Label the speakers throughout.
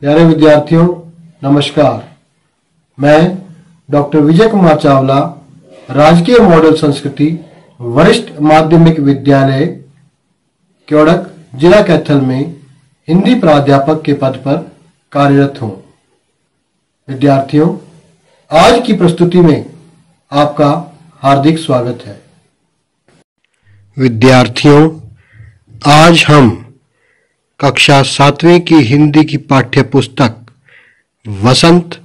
Speaker 1: प्यारे विद्यार्थियों, नमस्कार। मैं डॉक्टर विजय कुमार चावला, राजकीय मॉडल संस्कृति वरिष्ठ माध्यमिक विद्यालय क्योड़क, जिला कैथल में हिंदी प्राध्यापक के पद पर कार्यरत हूं। विद्यार्थियों, आज की प्रस्तुति में आपका हार्दिक स्वागत है।
Speaker 2: विद्यार्थियों, आज हम कक्षा 7वीं की हिंदी की पाठ्य पुस्तक वसंत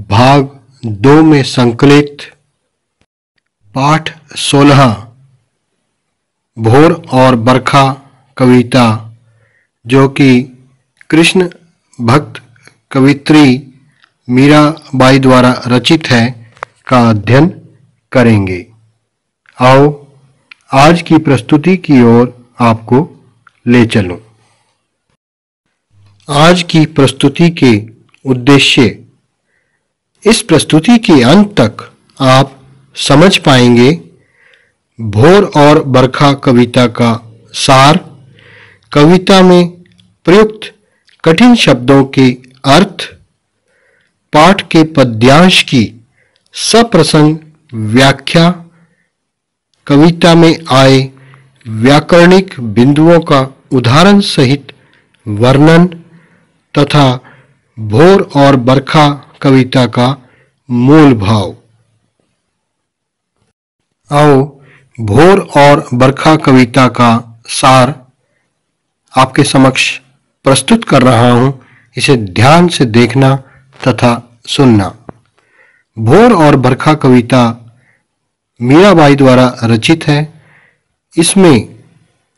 Speaker 2: भाग 2 में संकलित पाठ 16 भोर और बरखा कविता, जो कि कृष्ण भक्त कवित्री मीराबाई द्वारा रचित है, का अध्ययन करेंगे। आओ आज की प्रस्तुति की ओर आपको ले चलूं। आज की प्रस्तुति के उद्देश्य, इस प्रस्तुति के अंत तक आप समझ पाएंगे भोर और बरखा कविता का सार, कविता में प्रयुक्त कठिन शब्दों के अर्थ, पाठ के पद्यांश की सप्रसंग व्याख्या, कविता में आए व्याकरणिक बिंदुओं का उदाहरण सहित वर्णन तथा भोर और बरखा कविता का मूल भाव। आओ भोर और बरखा कविता का सार आपके समक्ष प्रस्तुत कर रहा हूं, इसे ध्यान से देखना तथा सुनना। भोर और बरखा कविता मीराबाई द्वारा रचित है। इसमें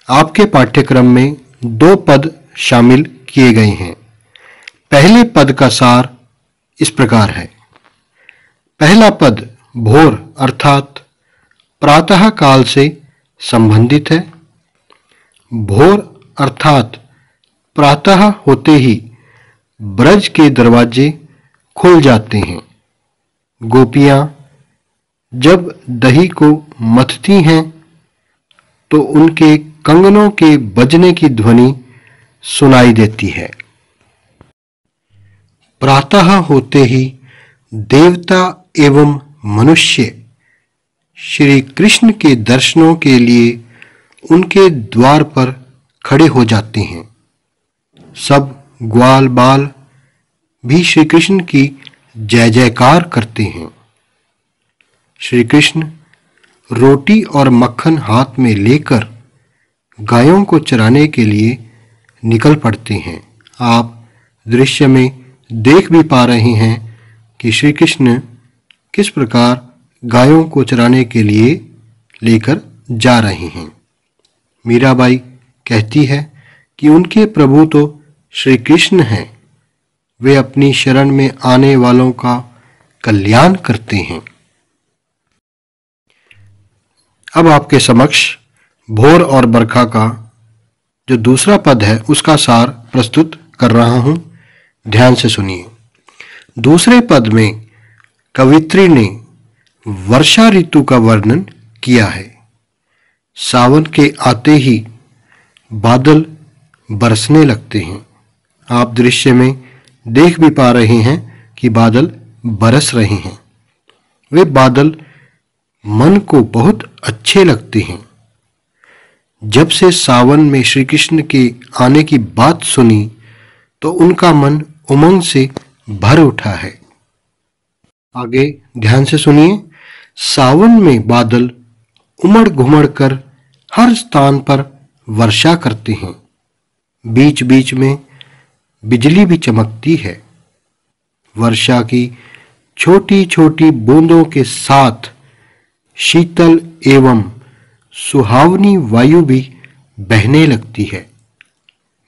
Speaker 2: आपके पाठ्यक्रम में 2 पद शामिल किए गए हैं। पहले पद का सार इस प्रकार है। पहला पद भोर अर्थात प्रातः काल से संबंधित है। भोर अर्थात प्रातः होते ही ब्रज के दरवाजे खुल जाते हैं। गोपियां जब दही को मथती हैं तो उनके कंगनों के बजने की ध्वनि सुनाई देती है। प्रातः होते ही देवता एवं मनुष्य श्री कृष्ण के दर्शनों के लिए उनके द्वार पर खड़े हो जाते हैं। सब ग्वाल बाल भी श्री कृष्ण की जय जयकार करते हैं। श्री कृष्ण रोटी और मक्खन हाथ में लेकर गायों को चराने के लिए निकल पड़ते हैं। आप दृश्य में देख भी पा रहे हैं कि श्री कृष्ण किस प्रकार गायों को चराने के लिए लेकर जा रहे हैं। मीराबाई कहती है कि उनके प्रभु तो श्री कृष्ण हैं, वे अपनी शरण में आने वालों का कल्याण करते हैं। अब आपके समक्ष भोर और बरखा का जो दूसरा पद है उसका सार प्रस्तुत कर रहा हूं, ध्यान से सुनिए। दूसरे पद में कवित्री ने वर्षा ऋतु का वर्णन किया है। सावन के आते ही बादल बरसने लगते हैं। आप दृश्य में देख भी पा रहे हैं कि बादल बरस रहे हैं। वे बादल मन को बहुत अच्छे लगते हैं। जब से सावन में श्री कृष्ण के आने की बात सुनी तो उनका मन उमंग से भर उठा है। आगे ध्यान से सुनिए। सावन में बादल उमड़ घुमड़ कर हर स्थान पर वर्षा करते हैं। बीच बीच में बिजली भी चमकती है। वर्षा की छोटी छोटी बूंदों के साथ शीतल एवं सुहावनी वायु भी बहने लगती है।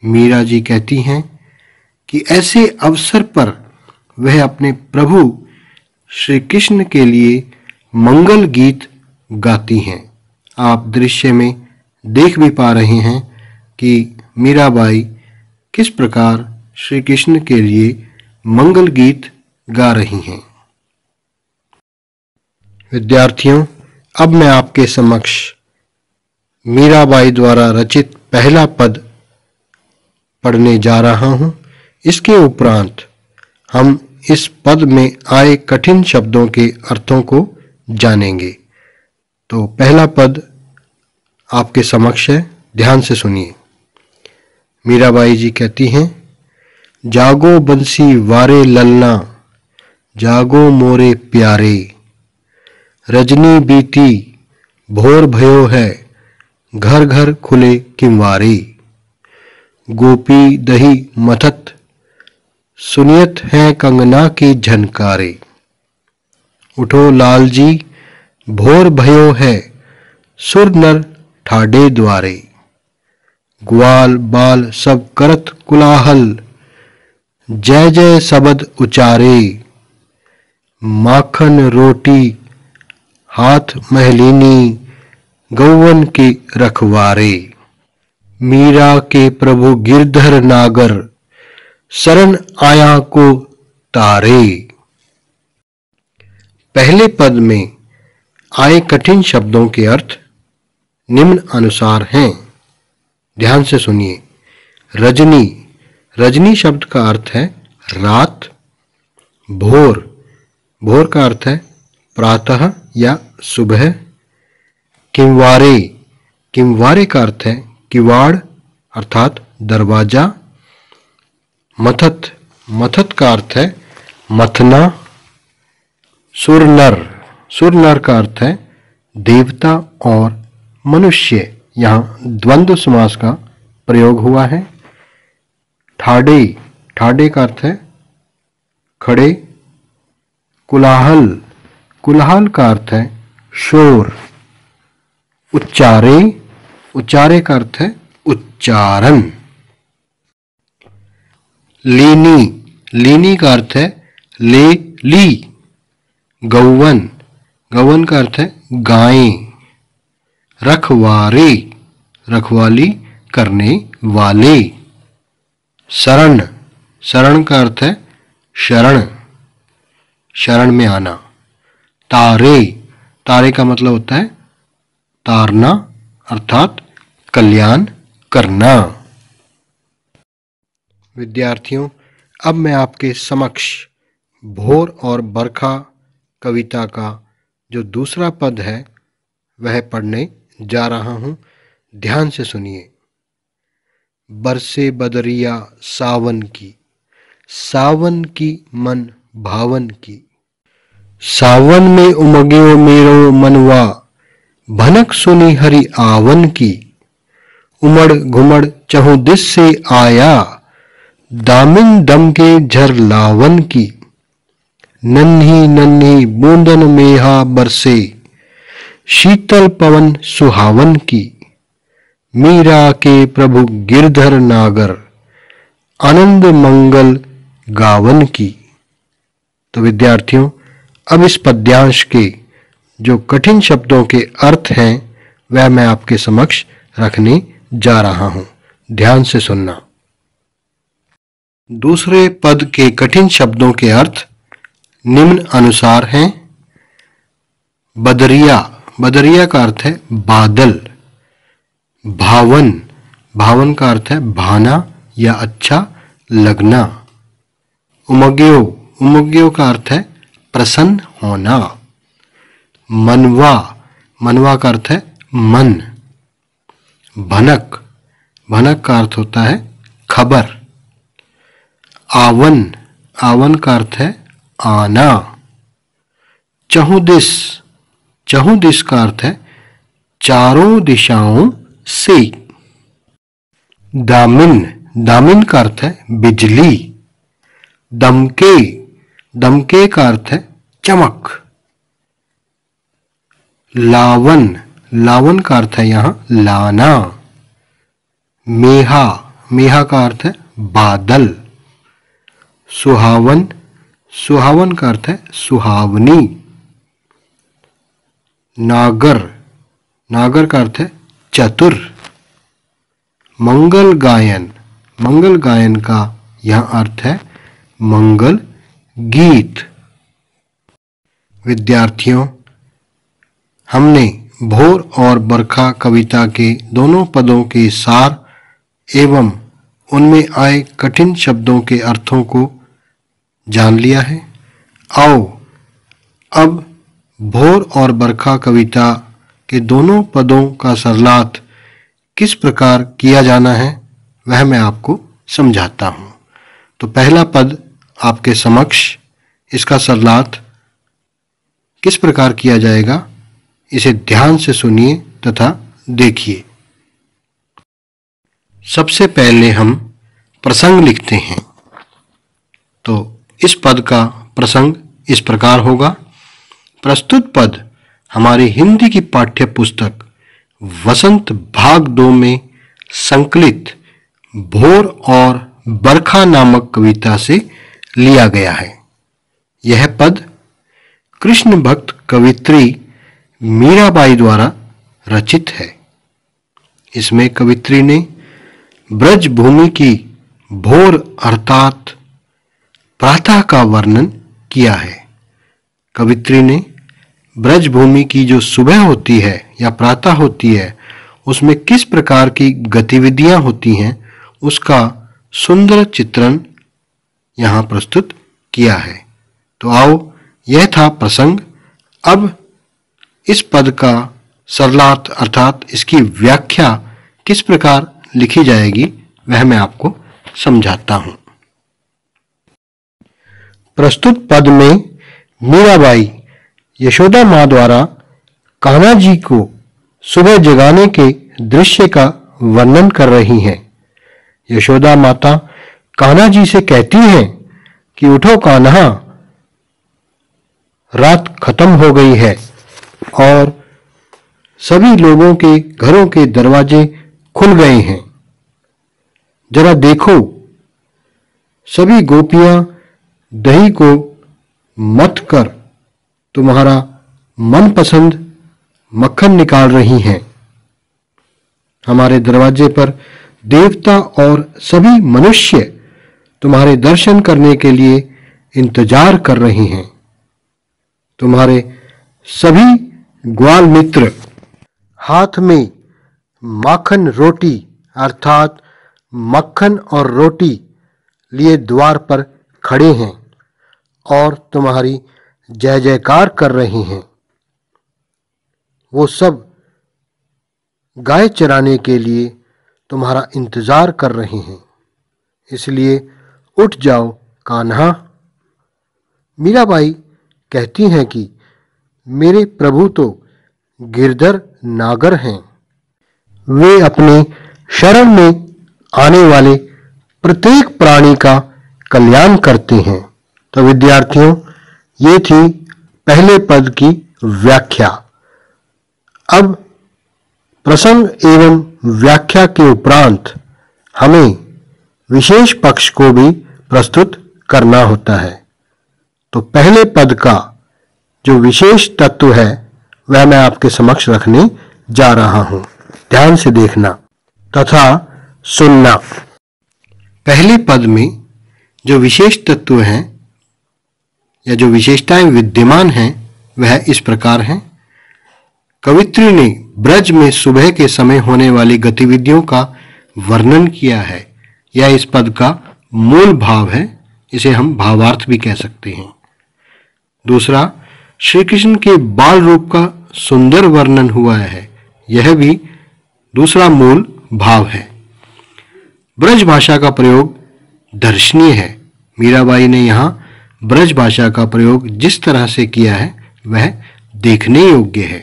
Speaker 2: मीरा जी कहती हैं कि ऐसे अवसर पर वह अपने प्रभु श्री कृष्ण के लिए मंगल गीत गाती हैं। आप दृश्य में देख भी पा रहे हैं कि मीराबाई किस प्रकार श्री कृष्ण के लिए मंगल गीत गा रही हैं। विद्यार्थियों, अब मैं आपके समक्ष मीराबाई द्वारा रचित पहला पद पढ़ने जा रहा हूं। इसके उपरांत हम इस पद में आए कठिन शब्दों के अर्थों को जानेंगे। तो पहला पद आपके समक्ष है, ध्यान से सुनिए। मीराबाई जी कहती हैं, जागो बंसी वारे ललना, जागो मोरे प्यारे, रजनी बीती भोर भयो है, घर घर खुले किंवारे, गोपी दही मथत सुनियत हैं कंगना की झनकारे, उठो लाल जी भोर भयो है, सुर नर ठाडे द्वारे, ग्वाल बाल सब करत कुलाहल, जय जय सबद उचारे, माखन रोटी हाथ महलीनी, गौवन के रखवारे, मीरा के प्रभु गिरधर नागर, शरण आया को तारे। पहले पद में आए कठिन शब्दों के अर्थ निम्न अनुसार हैं, ध्यान से सुनिए। रजनी, रजनी शब्द का अर्थ है रात। भोर, भोर का अर्थ है प्रातः या सुबह। किंवारे, किंवारे का अर्थ है किवाड़ अर्थात दरवाजा। मथत, मथत का अर्थ है मथना। सुरनर, सुरनर का अर्थ है देवता और मनुष्य, यहाँ द्वंद्व समास का प्रयोग हुआ है। ठाडे, ठाडे का अर्थ है खड़े। कुलाहल, कुलाहल का अर्थ है शोर। उच्चारे, उच्चारे का अर्थ है उच्चारण। लीनी, लीनी का अर्थ है ले ली। गौवन, गौवन का अर्थ है गायें। रखवारे, रखवाली करने वाले। शरण, शरण का अर्थ है शरण, शरण में आना। तारे, तारे का मतलब होता है तारना अर्थात कल्याण करना। विद्यार्थियों, अब मैं आपके समक्ष भोर और बरखा कविता का जो दूसरा पद है वह पढ़ने जा रहा हूं, ध्यान से सुनिए। बरसे बदरिया सावन की, सावन की मन भावन की, सावन में उमग्यो मेरो मनवा, भनक सुनी हरि आवन की, उमड़ घुमड़ चहु दिस से आया, दामिन दम के झर लावन की, नन्ही नन्ही बूंदन मेहा बरसे, शीतल पवन सुहावन की, मीरा के प्रभु गिरधर नागर, आनंद मंगल गावन की। तो विद्यार्थियों, अब इस पद्यांश के जो कठिन शब्दों के अर्थ हैं वह मैं आपके समक्ष रखने जा रहा हूं, ध्यान से सुनना। दूसरे पद के कठिन शब्दों के अर्थ निम्न अनुसार हैं। बदरिया, बदरिया का अर्थ है बादल। भावन, भावन का अर्थ है भाना या अच्छा लगना। उमग्यो, उमग्यो का अर्थ है प्रसन्न होना। मनवा, मनवा का अर्थ है मन। भनक, भनक का अर्थ होता है खबर। आवन, आवन का अर्थ है आना। चहुदिस, चहुदिस का अर्थ है चारों दिशाओं से। दामिन, दामिन का अर्थ है बिजली। दमके, दमके का अर्थ है चमक। लावन, लावन का अर्थ है यहां लाना। मेहा, मेहा का अर्थ है बादल। सुहावन, सुहावन का अर्थ है सुहावनी। नागर, नागर का अर्थ है चतुर। मंगल गायन, मंगल गायन का यह अर्थ है मंगल गीत। विद्यार्थियों, हमने भोर और बरखा कविता के दोनों पदों के सार एवं उनमें आए कठिन शब्दों के अर्थों को जान लिया है। आओ अब भोर और बरखा कविता के दोनों पदों का सरलार्थ किस प्रकार किया जाना है वह मैं आपको समझाता हूं। तो पहला पद आपके समक्ष, इसका सरलार्थ किस प्रकार किया जाएगा इसे ध्यान से सुनिए तथा देखिए। सबसे पहले हम प्रसंग लिखते हैं। तो इस पद का प्रसंग इस प्रकार होगा। प्रस्तुत पद हमारी हिंदी की पाठ्य पुस्तक वसंत भाग 2 में संकलित भोर और बरखा नामक कविता से लिया गया है। यह पद कृष्ण भक्त कवित्री मीराबाई द्वारा रचित है। इसमें कवित्री ने ब्रज भूमि की भोर अर्थात प्रातः का वर्णन किया है। कवित्री ने ब्रज भूमि की जो सुबह होती है या प्रातः होती है उसमें किस प्रकार की गतिविधियां होती हैं उसका सुंदर चित्रण यहाँ प्रस्तुत किया है। तो आओ, यह था प्रसंग। अब इस पद का सरलार्थ अर्थात इसकी व्याख्या किस प्रकार लिखी जाएगी वह मैं आपको समझाता हूं। प्रस्तुत पद में मीराबाई यशोदा मां द्वारा कान्हा जी को सुबह जगाने के दृश्य का वर्णन कर रही हैं। यशोदा माता कान्हा जी से कहती हैं कि उठो कान्हा, रात खत्म हो गई है और सभी लोगों के घरों के दरवाजे खुल गए हैं। जरा देखो, सभी गोपियां दही को मथ कर तुम्हारा मनपसंद मक्खन निकाल रही हैं। हमारे दरवाजे पर देवता और सभी मनुष्य तुम्हारे दर्शन करने के लिए इंतजार कर रहे हैं। तुम्हारे सभी ग्वाल मित्र हाथ में माखन रोटी अर्थात मक्खन और रोटी लिए द्वार पर खड़े हैं और तुम्हारी जय जयकार कर रहे हैं। वो सब गाय चराने के लिए तुम्हारा इंतजार कर रहे हैं। इसलिए उठ जाओ कान्हा। मीराबाई कहती हैं कि मेरे प्रभु तो गिरधर नागर हैं। वे अपने शरण में आने वाले प्रत्येक प्राणी का कल्याण करते हैं। तो विद्यार्थियों, ये थी पहले पद की व्याख्या। अब प्रसंग एवं व्याख्या के उपरांत हमें विशेष पक्ष को भी प्रस्तुत करना होता है। तो पहले पद का जो विशेष तत्व है वह मैं आपके समक्ष रखने जा रहा हूं। ध्यान से देखना तथा सुनना। पहले पद में जो विशेष तत्व हैं या जो विशेषताएं विद्यमान हैं वह इस प्रकार हैं। कवित्री ने ब्रज में सुबह के समय होने वाली गतिविधियों का वर्णन किया है। यह इस पद का मूल भाव है। इसे हम भावार्थ भी कह सकते हैं। दूसरा, श्री कृष्ण के बाल रूप का सुंदर वर्णन हुआ है। यह भी दूसरा मूल भाव है। ब्रज भाषा का प्रयोग दर्शनीय है। मीराबाई ने यहाँ ब्रज भाषा का प्रयोग जिस तरह से किया है वह देखने योग्य है।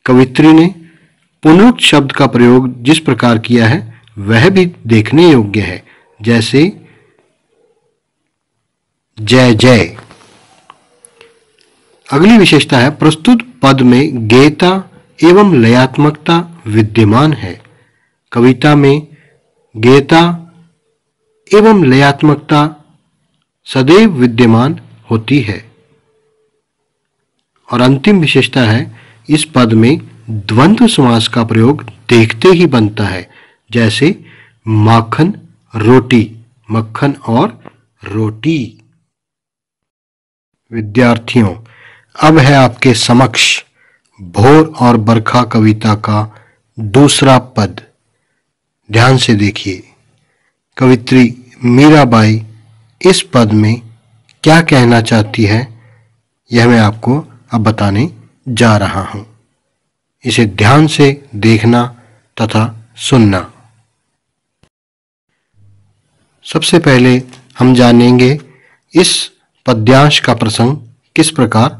Speaker 2: कवित्री ने पुनरुक्त शब्द का प्रयोग जिस प्रकार किया है वह भी देखने योग्य है, जैसे जय जय। अगली विशेषता है प्रस्तुत पद में गेयता एवं लयात्मकता विद्यमान है। कविता में गेयता एवं लयात्मकता सदैव विद्यमान होती है। और अंतिम विशेषता है इस पद में द्वंद्व समास का प्रयोग देखते ही बनता है, जैसे माखन रोटी, मक्खन और रोटी। विद्यार्थियों, अब है आपके समक्ष भोर और बरखा कविता का दूसरा पद। ध्यान से देखिए। कवित्री मीराबाई इस पद में क्या कहना चाहती है, यह मैं आपको अब बताने जा रहा हूं। इसे ध्यान से देखना तथा सुनना। सबसे पहले हम जानेंगे इस पद्यांश का प्रसंग किस प्रकार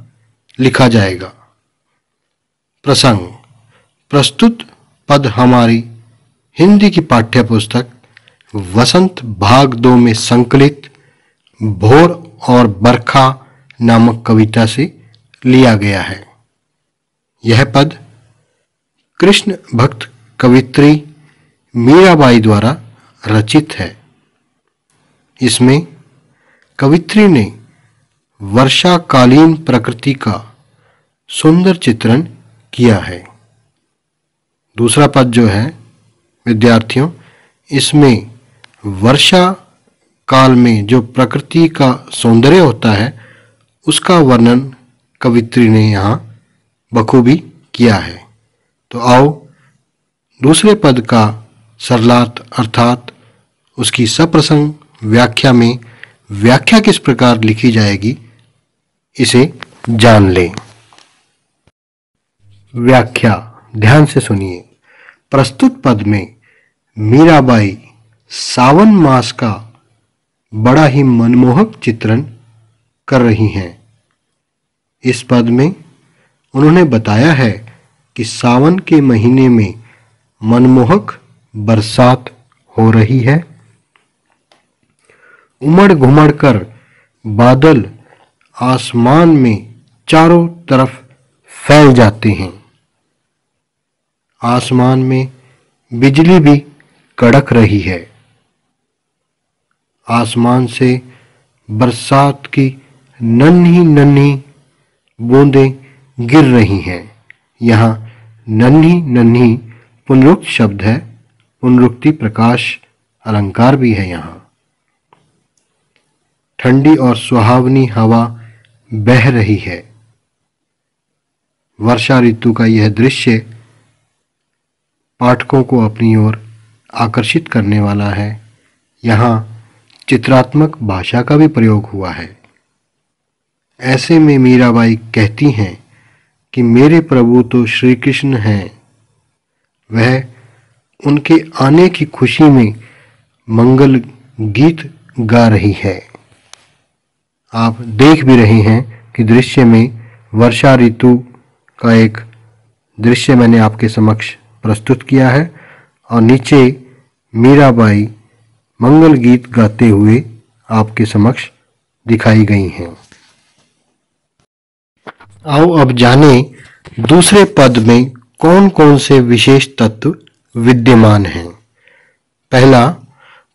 Speaker 2: लिखा जाएगा। प्रसंग: प्रस्तुत पद हमारी हिंदी की पाठ्य पुस्तक वसंत भाग 2 में संकलित भोर और बरखा नामक कविता से लिया गया है। यह पद कृष्ण भक्त कवित्री मीराबाई द्वारा रचित है। इसमें कवित्री ने वर्षाकालीन प्रकृति का सुंदर चित्रण किया है। दूसरा पद जो है विद्यार्थियों, इसमें वर्षा काल में जो प्रकृति का सौंदर्य होता है उसका वर्णन कवित्री ने यहाँ बखूबी किया है। तो आओ दूसरे पद का सरलार्थ अर्थात उसकी सप्रसंग व्याख्या में व्याख्या किस प्रकार लिखी जाएगी इसे जान लें। व्याख्या ध्यान से सुनिए। प्रस्तुत पद में मीराबाई सावन मास का बड़ा ही मनमोहक चित्रण कर रही हैं। इस पद में उन्होंने बताया है कि सावन के महीने में मनमोहक बरसात हो रही है। उमड़ घुमड़ कर बादल आसमान में चारों तरफ फैल जाते हैं। आसमान में बिजली भी कड़क रही है। आसमान से बरसात की नन्ही नन्ही बूंदें गिर रही हैं। यहाँ नन्ही नन्ही पुनरुक्त शब्द है, पुनरुक्ति प्रकाश अलंकार भी है। यहाँ ठंडी और सुहावनी हवा बह रही है। वर्षा ऋतु का यह दृश्य पाठकों को अपनी ओर आकर्षित करने वाला है। यहाँ चित्रात्मक भाषा का भी प्रयोग हुआ है। ऐसे में मीराबाई कहती हैं कि मेरे प्रभु तो श्री कृष्ण हैं, वह उनके आने की खुशी में मंगल गीत गा रही है। आप देख भी रहे हैं कि दृश्य में वर्षा ऋतु का एक दृश्य मैंने आपके समक्ष प्रस्तुत किया है और नीचे मीराबाई मंगल गीत गाते हुए आपके समक्ष दिखाई गई हैं। आओ अब जाने दूसरे पद में कौन कौन से विशेष तत्व विद्यमान हैं। पहला,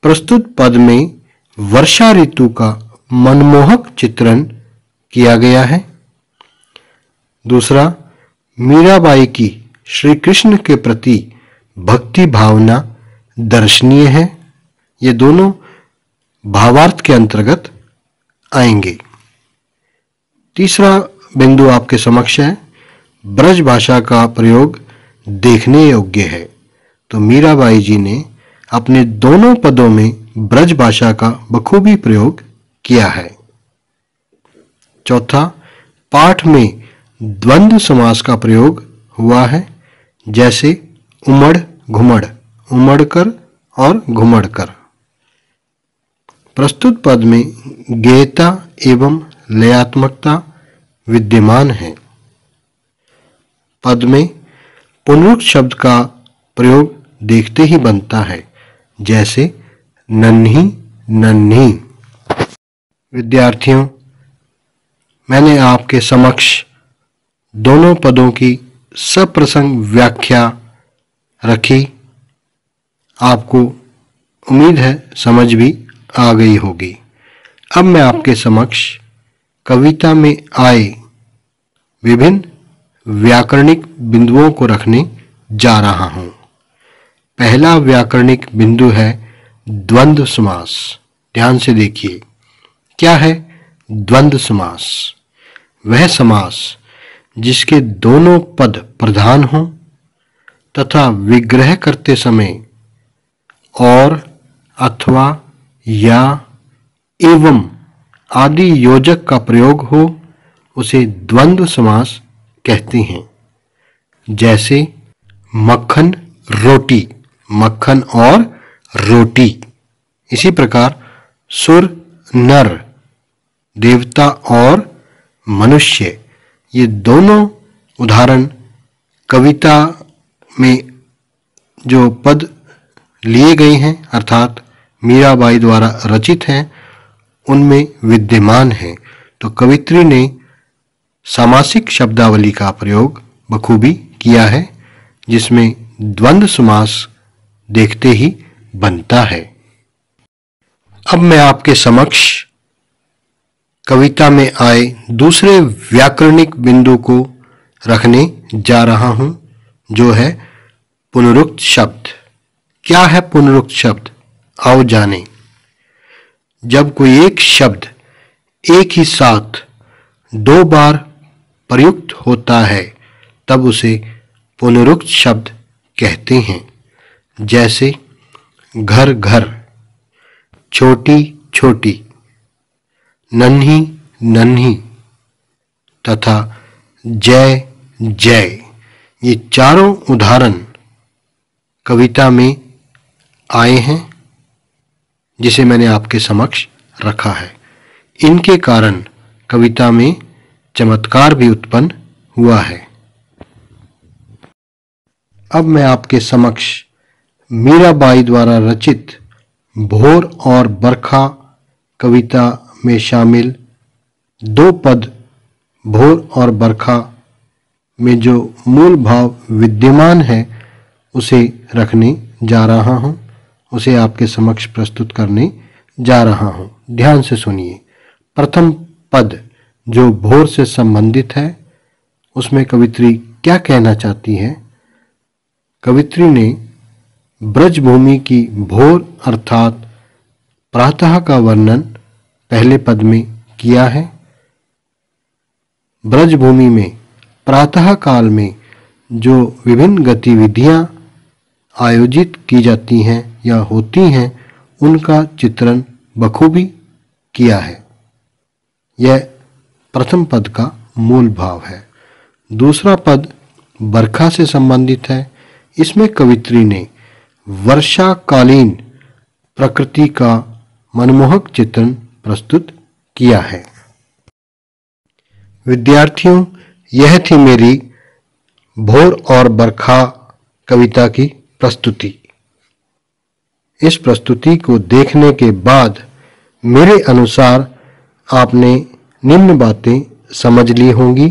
Speaker 2: प्रस्तुत पद में वर्षा ऋतु का मनमोहक चित्रण किया गया है। दूसरा, मीराबाई की श्री कृष्ण के प्रति भक्ति भावना दर्शनीय है। ये दोनों भावार्थ के अंतर्गत आएंगे। तीसरा बिंदु आपके समक्ष है, ब्रज भाषा का प्रयोग देखने योग्य है। तो मीराबाई जी ने अपने दोनों पदों में ब्रज भाषा का बखूबी प्रयोग किया है। चौथा, पाठ में द्वंद्व समास का प्रयोग हुआ है, जैसे उमड़ घुमड़, उमड़कर और घुमड़कर। प्रस्तुत पद में गेयता एवं लयात्मकता विद्यमान है। पद में पुनरुक्त शब्द का प्रयोग देखते ही बनता है, जैसे नन्ही नन्ही। विद्यार्थियों, मैंने आपके समक्ष दोनों पदों की सप्रसंग व्याख्या रखी। आपको उम्मीद है समझ भी आ गई होगी। अब मैं आपके समक्ष कविता में आए विभिन्न व्याकरणिक बिंदुओं को रखने जा रहा हूं। पहला व्याकरणिक बिंदु है द्वंद्व समास। ध्यान से देखिए, क्या है द्वंद्व समास? वह समास जिसके दोनों पद प्रधान हों तथा विग्रह करते समय और अथवा, या, एवं आदि योजक का प्रयोग हो उसे द्वंद्व समास कहते हैं। जैसे मक्खन रोटी, मक्खन और रोटी। इसी प्रकार सुर नर, देवता और मनुष्य, ये दोनों उदाहरण कविता में जो पद लिए गए हैं अर्थात मीराबाई द्वारा रचित हैं उनमें विद्यमान हैं। तो कवित्री ने सामासिक शब्दावली का प्रयोग बखूबी किया है जिसमें द्वंद्व समास देखते ही बनता है। अब मैं आपके समक्ष कविता में आए दूसरे व्याकरणिक बिंदु को रखने जा रहा हूं जो है पुनरुक्त शब्द। क्या है पुनरुक्त शब्द? आओ जानें। जब कोई एक शब्द एक ही साथ दो बार प्रयुक्त होता है तब उसे पुनरुक्त शब्द कहते हैं। जैसे घर घर, छोटी छोटी, नन्ही नन्ही तथा जय जय, ये चारों उदाहरण कविता में आए हैं जिसे मैंने आपके समक्ष रखा है। इनके कारण कविता में चमत्कार भी उत्पन्न हुआ है। अब मैं आपके समक्ष मीराबाई द्वारा रचित भोर और बरखा कविता में शामिल दो पद भोर और बरखा में जो मूल भाव विद्यमान है उसे रखने जा रहा हूं, उसे आपके समक्ष प्रस्तुत करने जा रहा हूं। ध्यान से सुनिए। प्रथम पद जो भोर से संबंधित है उसमें कवित्री क्या कहना चाहती है? कवित्री ने ब्रजभूमि की भोर अर्थात प्रातः का वर्णन पहले पद में किया है। ब्रजभूमि में प्रातः काल में जो विभिन्न गतिविधियां आयोजित की जाती हैं या होती हैं उनका चित्रण बखूबी किया है। यह प्रथम पद का मूल भाव है। दूसरा पद बरखा से संबंधित है। इसमें कवित्री ने वर्षाकालीन प्रकृति का मनमोहक चित्रण प्रस्तुत किया है। विद्यार्थियों, यह थी मेरी भोर और बरखा कविता की प्रस्तुति। इस प्रस्तुति को देखने के बाद मेरे अनुसार आपने निम्न बातें समझ ली होंगी।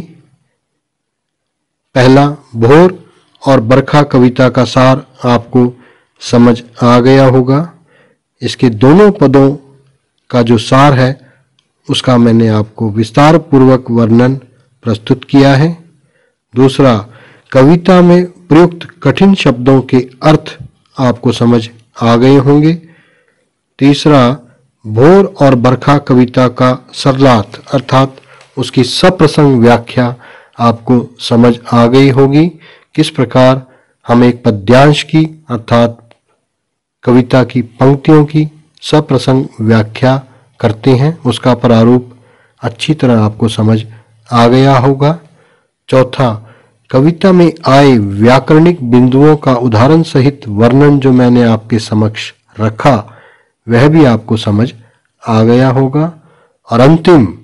Speaker 2: पहला, भोर और बरखा कविता का सार आपको समझ आ गया होगा। इसके दोनों पदों का जो सार है उसका मैंने आपको विस्तार पूर्वक वर्णन प्रस्तुत किया है। दूसरा, कविता में प्रयुक्त कठिन शब्दों के अर्थ आपको समझ आ गए होंगे। तीसरा, भोर और बरखा कविता का सरलार्थ अर्थात उसकी सप्रसंग व्याख्या आपको समझ आ गई होगी। किस प्रकार हम एक पद्यांश की अर्थात कविता की पंक्तियों की सप्रसंग व्याख्या करते हैं उसका प्रारूप अच्छी तरह आपको समझ आ गया होगा। चौथा, कविता में आए व्याकरणिक बिंदुओं का उदाहरण सहित वर्णन जो मैंने आपके समक्ष रखा वह भी आपको समझ आ गया होगा। और अंतिम,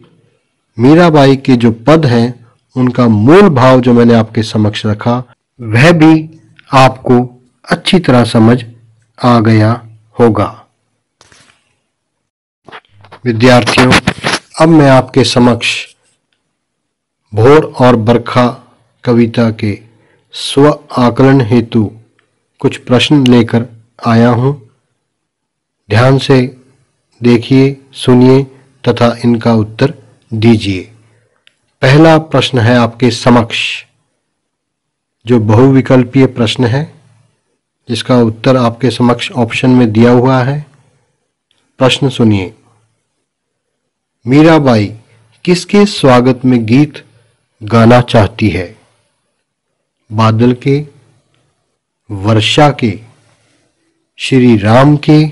Speaker 2: मीराबाई के जो पद हैं उनका मूल भाव जो मैंने आपके समक्ष रखा वह भी आपको अच्छी तरह समझ आ गया होगा। विद्यार्थियों, अब मैं आपके समक्ष भोर और बरखा कविता के स्व आकलन हेतु कुछ प्रश्न लेकर आया हूं। ध्यान से देखिए, सुनिए तथा इनका उत्तर दीजिए। पहला प्रश्न है आपके समक्ष जो बहुविकल्पीय प्रश्न है जिसका उत्तर आपके समक्ष ऑप्शन में दिया हुआ है। प्रश्न सुनिए। मीराबाई किसके स्वागत में गीत गाना चाहती है? बादल के, वर्षा के, श्री राम के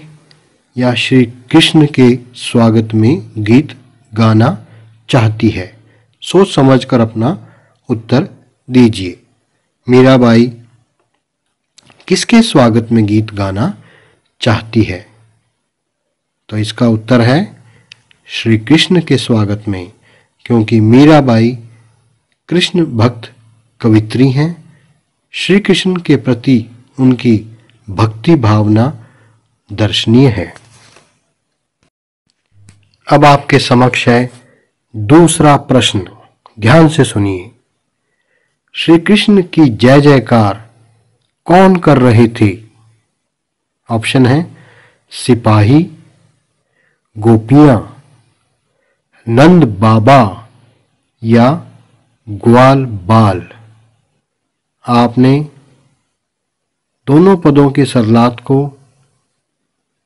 Speaker 2: या श्री कृष्ण के स्वागत में गीत गाना चाहती है? सोच समझकर अपना उत्तर दीजिए। मीराबाई किसके स्वागत में गीत गाना चाहती है? तो इसका उत्तर है श्री कृष्ण के स्वागत में, क्योंकि मीराबाई कृष्ण भक्त कवित्री हैं। श्री कृष्ण के प्रति उनकी भक्ति भावना दर्शनीय है। अब आपके समक्ष है दूसरा प्रश्न, ध्यान से सुनिए। श्री कृष्ण की जय जयकार कौन कर रहे थे? ऑप्शन है सिपाही, गोपियां, नंद बाबा या ग्वाल बाल। आपने दोनों पदों के सरलात को,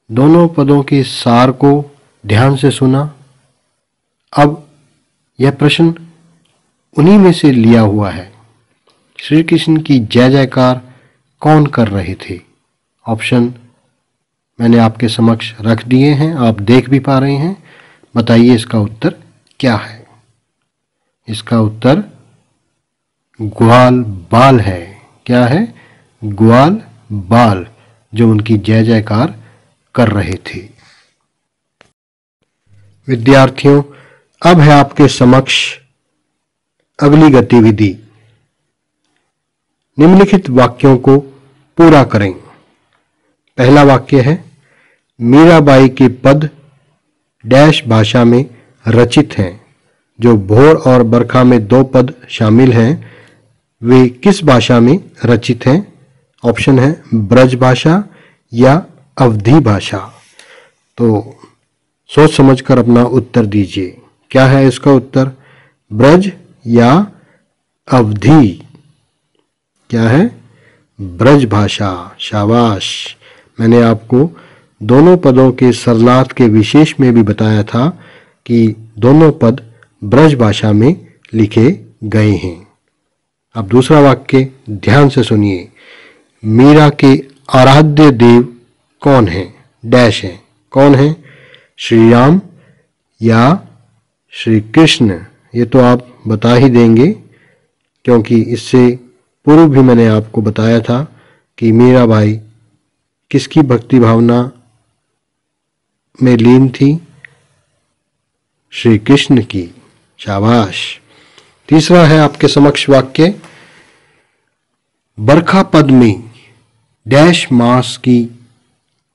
Speaker 2: दोनों पदों के सार को ध्यान से सुना। अब यह प्रश्न उन्हीं में से लिया हुआ है। श्री कृष्ण की जय जयकार कौन कर रहे थे? ऑप्शन मैंने आपके समक्ष रख दिए हैं, आप देख भी पा रहे हैं। बताइए इसका उत्तर क्या है? इसका उत्तर ग्वाल बाल है। क्या है? ग्वाल बाल, जो उनकी जय जयकार कर रहे थे। विद्यार्थियों, अब है आपके समक्ष अगली गतिविधि। निम्नलिखित वाक्यों को पूरा करें। पहला वाक्य है, मीराबाई के पद डैश भाषा में रचित हैं। जो भोर और बरखा में दो पद शामिल हैं, वे किस भाषा में रचित हैं? ऑप्शन है ब्रज भाषा या अवधी भाषा। तो सोच समझकर अपना उत्तर दीजिए। क्या है इसका उत्तर? ब्रज या अवधी? क्या है? ब्रज भाषा। शाबाश। मैंने आपको दोनों पदों के सरलात के विशेष में भी बताया था कि दोनों पद ब्रज भाषा में लिखे गए हैं। अब दूसरा वाक्य ध्यान से सुनिए। मीरा के आराध्य देव कौन हैं? डैश हैं। कौन हैं? श्री राम या श्री कृष्ण? ये तो आप बता ही देंगे, क्योंकि इससे पूर्व भी मैंने आपको बताया था कि मीराबाई किसकी भक्ति भावना में लीन थी? श्री कृष्ण की। शाबाश। तीसरा है आपके समक्ष वाक्य, बरखा पद में डैश मास की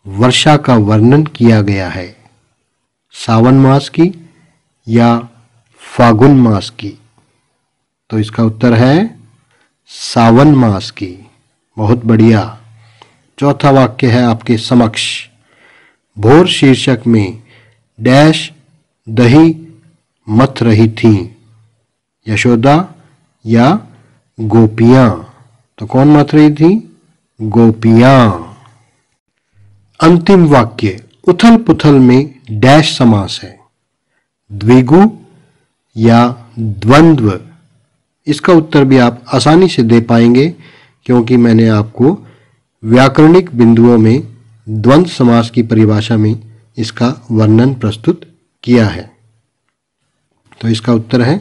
Speaker 2: वर्षा का वर्णन किया गया है। सावन मास की या फागुन मास की? तो इसका उत्तर है सावन मास की। बहुत बढ़िया। चौथा वाक्य है आपके समक्ष, भोर शीर्षक में डैश दही मथ रही थीं, यशोदा या गोपियां? तो कौन मथ रही थी? गोपियां। अंतिम वाक्य, उथल पुथल में डैश समास है, द्विगु या द्वंद्व? इसका उत्तर भी आप आसानी से दे पाएंगे, क्योंकि मैंने आपको व्याकरणिक बिंदुओं में द्वंद्व समास की परिभाषा में इसका वर्णन प्रस्तुत किया है। तो इसका उत्तर है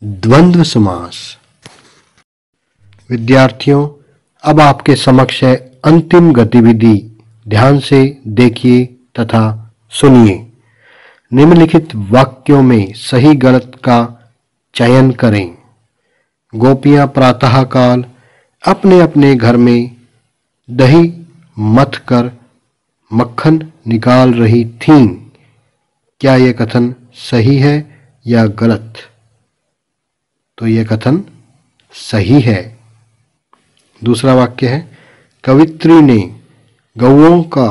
Speaker 2: द्वंद्व समास। विद्यार्थियों, अब आपके समक्ष है अंतिम गतिविधि। ध्यान से देखिए तथा सुनिए। निम्नलिखित वाक्यों में सही गलत का चयन करें। गोपियां प्रातःकाल अपने अपने घर में दही मथ कर मक्खन निकाल रही थीं। क्या यह कथन सही है या गलत? तो यह कथन सही है। दूसरा वाक्य है, कवित्री ने गौओं का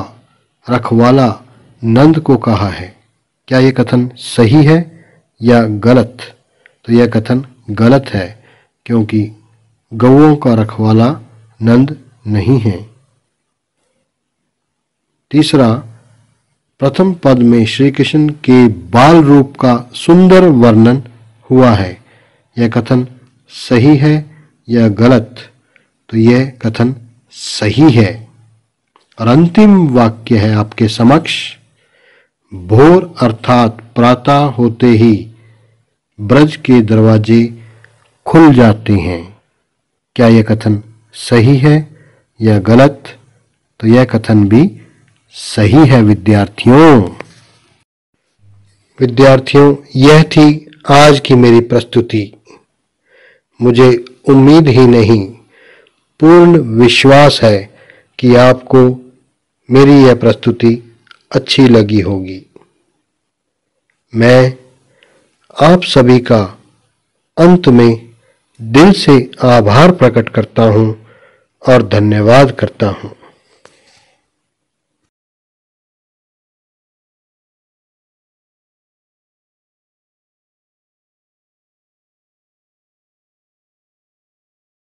Speaker 2: रखवाला नंद को कहा है। क्या यह कथन सही है या गलत? तो यह कथन गलत है, क्योंकि गौओं का रखवाला नंद नहीं है। तीसरा, प्रथम पद में श्री कृष्ण के बाल रूप का सुंदर वर्णन हुआ है। यह कथन सही है या गलत? तो यह कथन सही है। और अंतिम वाक्य है आपके समक्ष, भोर अर्थात प्रातः होते ही ब्रज के दरवाजे खुल जाते हैं। क्या यह कथन सही है या गलत? तो यह कथन भी सही है विद्यार्थियों। यह थी आज की मेरी प्रस्तुति। मुझे उम्मीद ही नहीं, पूर्ण विश्वास है कि आपको मेरी यह प्रस्तुति अच्छी लगी होगी। मैं आप सभी का अंत में दिल से आभार प्रकट करता हूं और धन्यवाद करता हूं।